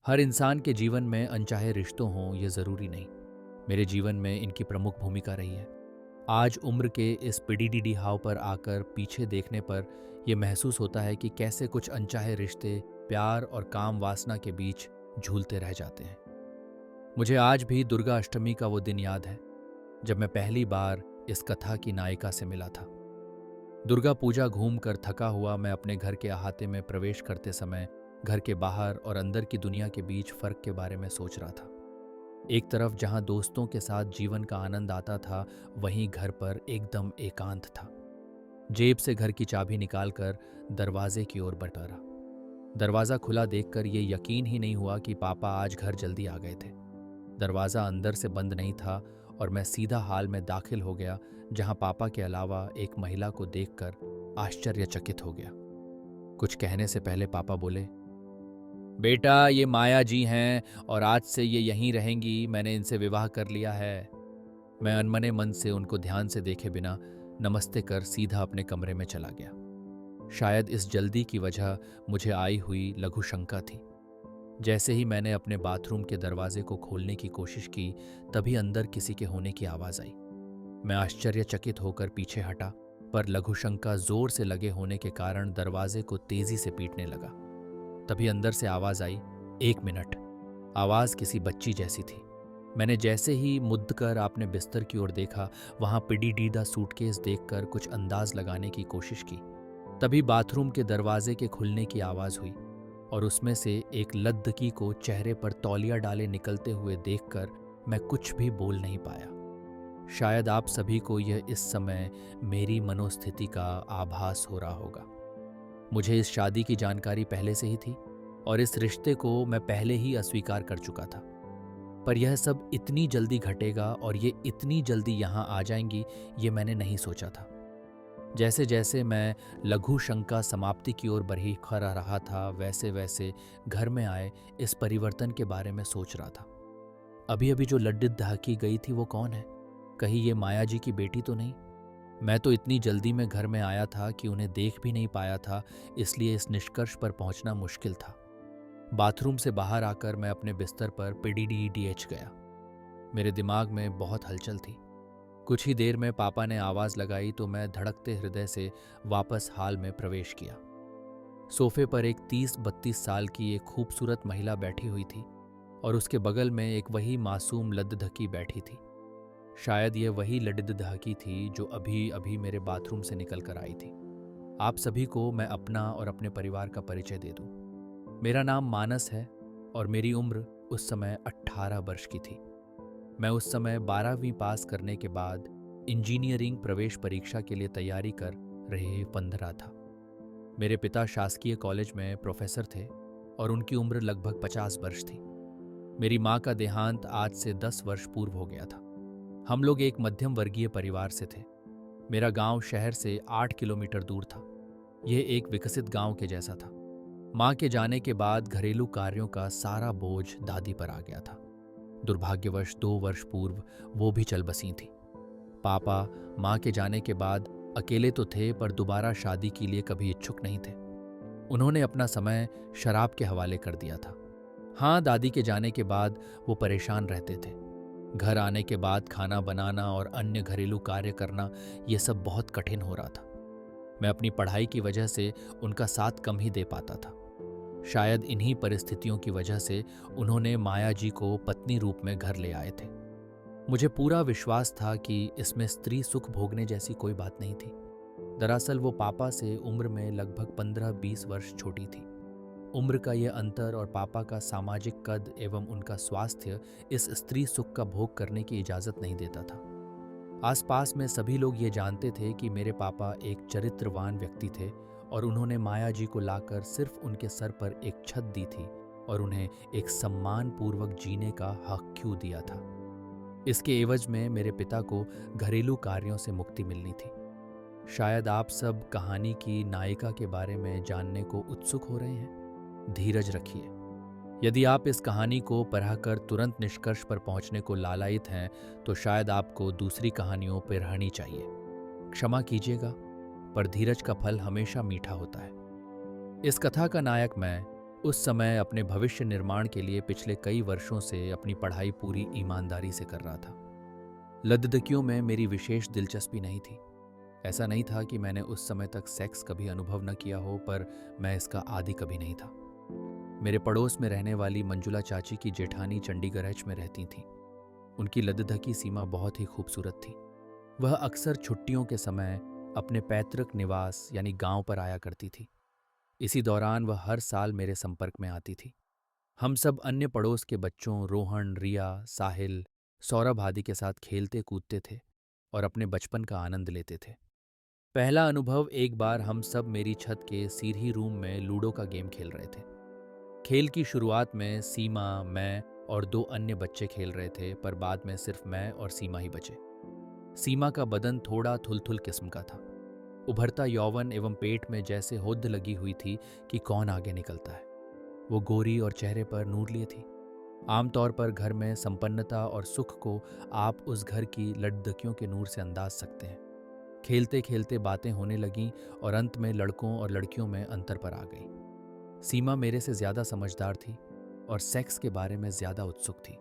हर इंसान के जीवन में अनचाहे रिश्तों हों ये ज़रूरी नहीं। मेरे जीवन में इनकी प्रमुख भूमिका रही है। आज उम्र के इस पिड़ीडीडी पर आकर पीछे देखने पर यह महसूस होता है कि कैसे कुछ अनचाहे रिश्ते प्यार और काम वासना के बीच झूलते रह जाते हैं। मुझे आज भी दुर्गा अष्टमी का वो दिन याद है जब मैं पहली बार इस कथा की नायिका से मिला था। दुर्गा पूजा घूमकर थका हुआ मैं अपने घर के अहाते में प्रवेश करते समय घर के बाहर और अंदर की दुनिया के बीच फर्क के बारे में सोच रहा था। एक तरफ जहां दोस्तों के साथ जीवन का आनंद आता था, वहीं घर पर एकदम एकांत था। जेब से घर की चाबी निकालकर दरवाजे की ओर बढ़ा। दरवाजा खुला देखकर ये यकीन ही नहीं हुआ कि पापा आज घर जल्दी आ गए थे। दरवाजा अंदर से बंद नहीं था और मैं सीधा हाल में दाखिल हो गया, जहां पापा के अलावा एक महिला को देखकर आश्चर्यचकित हो गया। कुछ कहने से पहले पापा बोले, बेटा ये माया जी हैं और आज से ये यहीं रहेंगी, मैंने इनसे विवाह कर लिया है। मैं अनमने मन से उनको ध्यान से देखे बिना नमस्ते कर सीधा अपने कमरे में चला गया। शायद इस जल्दी की वजह मुझे आई हुई लघु शंका थी। जैसे ही मैंने अपने बाथरूम के दरवाजे को खोलने की कोशिश की, तभी अंदर किसी के होने की आवाज आई। मैं आश्चर्यचकित होकर पीछे हटा, पर लघु शंका जोर से लगे होने के कारण दरवाजे को तेजी से पीटने लगा। तभी अंदर से आवाज आई, 1 मिनट। आवाज किसी बच्ची जैसी थी। मैंने जैसे ही मुद्द कर अपने बिस्तर की ओर देखा, वहां पिडीडीदा सूटकेस देखकर कुछ अंदाज लगाने की कोशिश की। तभी बाथरूम के दरवाजे के खुलने की आवाज हुई और उसमें से एक लद्दकी को चेहरे पर तौलिया डाले निकलते हुए देखकर मैं कुछ भी बोल नहीं पाया। शायद आप सभी को यह इस समय मेरी मनोस्थिति का आभास हो रहा होगा। मुझे इस शादी की जानकारी पहले से ही थी और इस रिश्ते को मैं पहले ही अस्वीकार कर चुका था, पर यह सब इतनी जल्दी घटेगा और ये इतनी जल्दी यहाँ आ जाएंगी, ये मैंने नहीं सोचा था। जैसे जैसे मैं लघु शंका समाप्ति की ओर बढ़ी खड़ा रहा था, वैसे वैसे घर में आए इस परिवर्तन के बारे में सोच रहा था। अभी अभी जो लड्डू ढाकी गई थी वो कौन है? कहीं ये माया जी की बेटी तो नहीं? मैं तो इतनी जल्दी में घर में आया था कि उन्हें देख भी नहीं पाया था, इसलिए इस निष्कर्ष पर पहुंचना मुश्किल था। बाथरूम से बाहर आकर मैं अपने बिस्तर पर पीडीडीएच गया। मेरे दिमाग में बहुत हलचल थी। कुछ ही देर में पापा ने आवाज लगाई तो मैं धड़कते हृदय से वापस हाल में प्रवेश किया। सोफे पर एक 30-32 साल की एक खूबसूरत महिला बैठी हुई थी और उसके बगल में एक वही मासूम लद्दधकी बैठी थी। शायद ये वही लद्दधकी थी जो अभी अभी मेरे बाथरूम से निकल कर आई थी। आप सभी को मैं अपना और अपने परिवार का परिचय दे दूं। मेरा नाम मानस है और मेरी उम्र उस समय 18 वर्ष की थी। मैं उस समय 12वीं पास करने के बाद इंजीनियरिंग प्रवेश परीक्षा के लिए तैयारी कर रहे 15 था। मेरे पिता शासकीय कॉलेज में प्रोफेसर थे और उनकी उम्र लगभग 50 वर्ष थी। मेरी माँ का देहांत आज से 10 वर्ष पूर्व हो गया था। हम लोग एक मध्यम वर्गीय परिवार से थे। मेरा गांव शहर से 8 किलोमीटर दूर था। यह एक विकसित गांव के जैसा था। माँ के जाने के बाद घरेलू कार्यों का सारा बोझ दादी पर आ गया था। दुर्भाग्यवश 2 वर्ष पूर्व वो भी चल बसी थी। पापा माँ के जाने के बाद अकेले तो थे, पर दोबारा शादी के लिए कभी इच्छुक नहीं थे। उन्होंने अपना समय शराब के हवाले कर दिया था। हाँ, दादी के जाने के बाद वो परेशान रहते थे। घर आने के बाद खाना बनाना और अन्य घरेलू कार्य करना, ये सब बहुत कठिन हो रहा था। मैं अपनी पढ़ाई की वजह से उनका साथ कम ही दे पाता था। शायद इन्हीं परिस्थितियों की वजह से उन्होंने माया जी को पत्नी रूप में घर ले आए थे। मुझे पूरा विश्वास था कि इसमें स्त्री सुख भोगने जैसी कोई बात नहीं थी। दरअसल वो पापा से उम्र में लगभग 15-20 वर्ष छोटी थी। उम्र का यह अंतर और पापा का सामाजिक कद एवं उनका स्वास्थ्य इस स्त्री सुख का भोग करने की इजाजत नहीं देता था। आसपास में सभी लोग ये जानते थे कि मेरे पापा एक चरित्रवान व्यक्ति थे और उन्होंने माया जी को लाकर सिर्फ उनके सर पर एक छत दी थी और उन्हें एक सम्मान पूर्वक जीने का हक क्यों दिया था। इसके एवज में मेरे पिता को घरेलू कार्यों से मुक्ति मिलनी थी। शायद आप सब कहानी की नायिका के बारे में जानने को उत्सुक हो रहे हैं। धीरज रखिए। यदि आप इस कहानी को पढ़कर तुरंत निष्कर्ष पर पहुंचने को लालायित हैं, तो शायद आपको दूसरी कहानियों पर रहनी चाहिए। क्षमा कीजिएगा, पर धीरज का फल हमेशा मीठा होता है। इस कथा का नायक मैं उस समय अपने भविष्य निर्माण के लिए पिछले कई वर्षों से अपनी पढ़ाई पूरी ईमानदारी से कर रहा था। लद्दकियों में मेरी विशेष दिलचस्पी नहीं थी। ऐसा नहीं था कि मैंने उस समय तक सेक्स कभी अनुभव न किया हो, पर मैं इसका आदी कभी नहीं था। मेरे पड़ोस में रहने वाली मंजुला चाची की जेठानी चंडीगढ़ में रहती थीं। उनकी लद्दकी सीमा बहुत ही खूबसूरत थी। वह अक्सर छुट्टियों के समय अपने पैतृक निवास यानी गांव पर आया करती थी। इसी दौरान वह हर साल मेरे संपर्क में आती थी। हम सब अन्य पड़ोस के बच्चों रोहन, रिया, साहिल, सौरभ आदि के साथ खेलते कूदते थे और अपने बचपन का आनंद लेते थे। पहला अनुभव एक बार हम सब मेरी छत के सीढ़ी रूम में लूडो का गेम खेल रहे थे। खेल की शुरुआत में सीमा, मैं और दो अन्य बच्चे खेल रहे थे, पर बाद में सिर्फ मैं और सीमा ही बचे। सीमा का बदन थोड़ा थुलथुल किस्म का था। उभरता यौवन एवं पेट में जैसे होद्द लगी हुई थी कि कौन आगे निकलता है। वो गोरी और चेहरे पर नूर लिए थी। आमतौर पर घर में संपन्नता और सुख को आप उस घर की लड़दकियों के नूर से अंदाज सकते हैं। खेलते खेलते बातें होने लगीं और अंत में लड़कों और लड़कियों में अंतर पर आ गई। सीमा मेरे से ज़्यादा समझदार थी और सेक्स के बारे में ज़्यादा उत्सुक थी।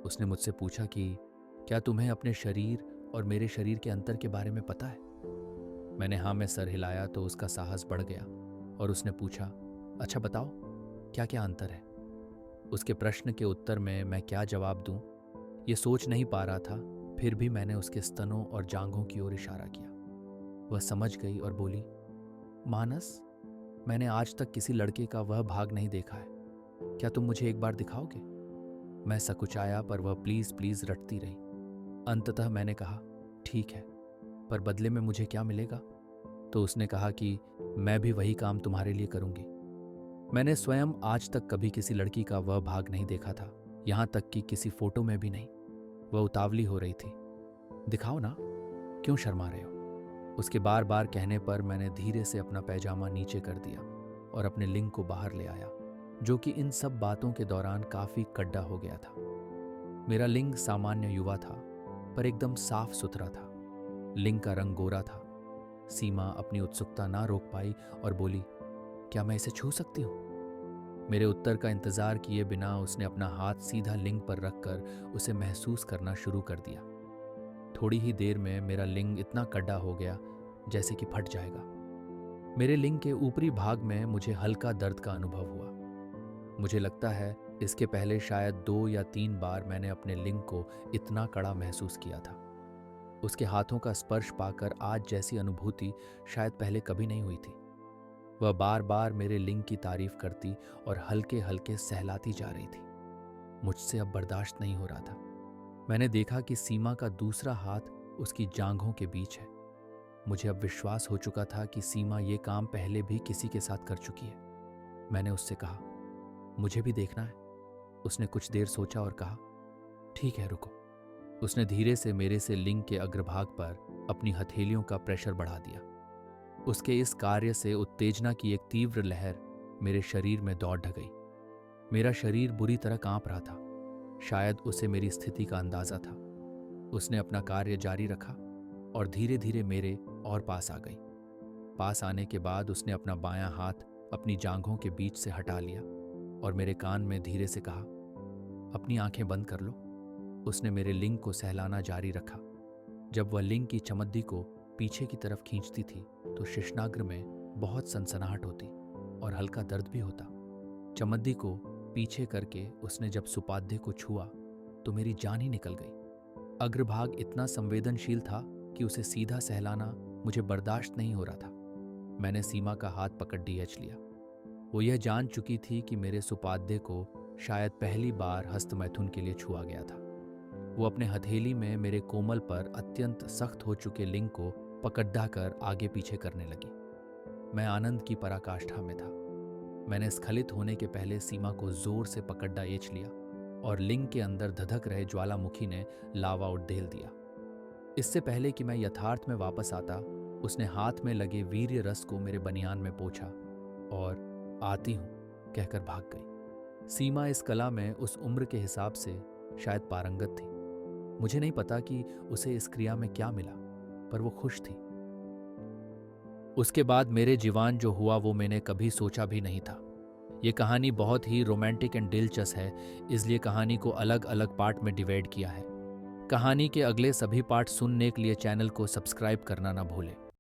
उसने मुझसे पूछा कि क्या तुम्हें अपने शरीर और मेरे शरीर के अंतर के बारे में पता है? मैंने हाँ में सर हिलाया तो उसका साहस बढ़ गया और उसने पूछा, अच्छा बताओ, क्या क्या अंतर है? उसके प्रश्न के उत्तर में मैं क्या जवाब दूं, ये सोच नहीं पा रहा था। फिर भी मैंने उसके स्तनों और जांघों की ओर इशारा किया। वह समझ गई और बोली, मानस, मैंने आज तक किसी लड़के का वह भाग नहीं देखा है। क्या तुम मुझे एक बार दिखाओगे? मैं सकुचाया, पर वह प्लीज प्लीज रटती रही। अंततः मैंने कहा, ठीक है, पर बदले में मुझे क्या मिलेगा? तो उसने कहा कि मैं भी वही काम तुम्हारे लिए करूंगी। मैंने स्वयं आज तक कभी किसी लड़की का वह भाग नहीं देखा था, यहां तक कि किसी फोटो में भी नहीं। वह उतावली हो रही थी। दिखाओ ना, क्यों शर्मा रहे हो? उसके बार बार कहने पर मैंने धीरे से अपना पैजामा नीचे कर दिया और अपने लिंग को बाहर ले आया, जो कि इन सब बातों के दौरान काफी कड्डा हो गया था। मेरा लिंग सामान्य युवा था, पर एकदम साफ सुथरा था। लिंग का रंग गोरा था। सीमा अपनी उत्सुकता ना रोक पाई और बोली, क्या मैं इसे छू सकती हूँ? मेरे उत्तर का इंतजार किए बिना उसने अपना हाथ सीधा लिंग पर रखकर उसे महसूस करना शुरू कर दिया। थोड़ी ही देर में मेरा लिंग इतना कड्डा हो गया जैसे कि फट जाएगा। मेरे लिंग के ऊपरी भाग में मुझे हल्का दर्द का अनुभव हुआ। मुझे लगता है इसके पहले शायद 2 या 3 बार मैंने अपने लिंग को इतना कड़ा महसूस किया था। उसके हाथों का स्पर्श पाकर आज जैसी अनुभूति शायद पहले कभी नहीं हुई थी। वह बार बार मेरे लिंग की तारीफ करती और हल्के हल्के सहलाती जा रही थी। मुझसे अब बर्दाश्त नहीं हो रहा था। मैंने देखा कि सीमा का दूसरा हाथ उसकी जांघों के बीच है। मुझे अब विश्वास हो चुका था कि सीमा ये काम पहले भी किसी के साथ कर चुकी है। मैंने उससे कहा, मुझे भी देखना है। उसने कुछ देर सोचा और कहा, ठीक है, रुको। उसने धीरे से मेरे से लिंग के अग्रभाग पर अपनी हथेलियों का प्रेशर बढ़ा दिया। उसके इस कार्य से उत्तेजना की एक तीव्र लहर मेरे शरीर में दौड़ ढगई। मेरा शरीर बुरी तरह कांप रहा था। शायद उसे मेरी स्थिति का अंदाजा था। उसने अपना कार्य जारी रखा और धीरे धीरे मेरे और पास आ गई। पास आने के बाद उसने अपना बायां हाथ अपनी जांघों के बीच से हटा लिया और मेरे कान में धीरे से कहा, अपनी आंखें बंद कर लो। उसने मेरे लिंग को सहलाना जारी रखा। जब वह लिंग की चमद्दी को पीछे की तरफ खींचती थी तो शिश्नाग्र में बहुत सनसनाहट होती और हल्का दर्द भी होता। चमद्दी को पीछे करके उसने जब सुपाध्य को छुआ तो मेरी जान ही निकल गई। अग्रभाग इतना संवेदनशील था कि उसे सीधा सहलाना मुझे बर्दाश्त नहीं हो रहा था। मैंने सीमा का हाथ पकड़ डीएच लिया। वो यह जान चुकी थी कि मेरे सुपाध्य को शायद पहली बार हस्तमैथुन के लिए छुआ गया था। वो अपने हथेली में मेरे कोमल पर अत्यंत सख्त हो चुके लिंग को पकड़ा कर आगे पीछे करने लगी। मैं आनंद की पराकाष्ठा में था। मैंने स्खलित होने के पहले सीमा को जोर से पकड़ा एच लिया और लिंग के अंदर धधक रहे ज्वालामुखी ने लावा उड़ेल दिया। इससे पहले कि मैं यथार्थ में वापस आता, उसने हाथ में लगे वीर्य रस को मेरे बनियान में पोंछा और आती हूं कहकर भाग गई। सीमा इस कला में उस उम्र के हिसाब से शायद पारंगत थी। मुझे नहीं पता कि उसे इस क्रिया में क्या मिला, पर वो खुश थी। उसके बाद मेरे जीवन जो हुआ वो मैंने कभी सोचा भी नहीं था। ये कहानी बहुत ही रोमांटिक एंड दिलचस्प है, इसलिए कहानी को अलग अलग पार्ट में डिवाइड किया है। कहानी के अगले सभी पार्ट सुनने के लिए चैनल को सब्सक्राइब करना ना भूलें।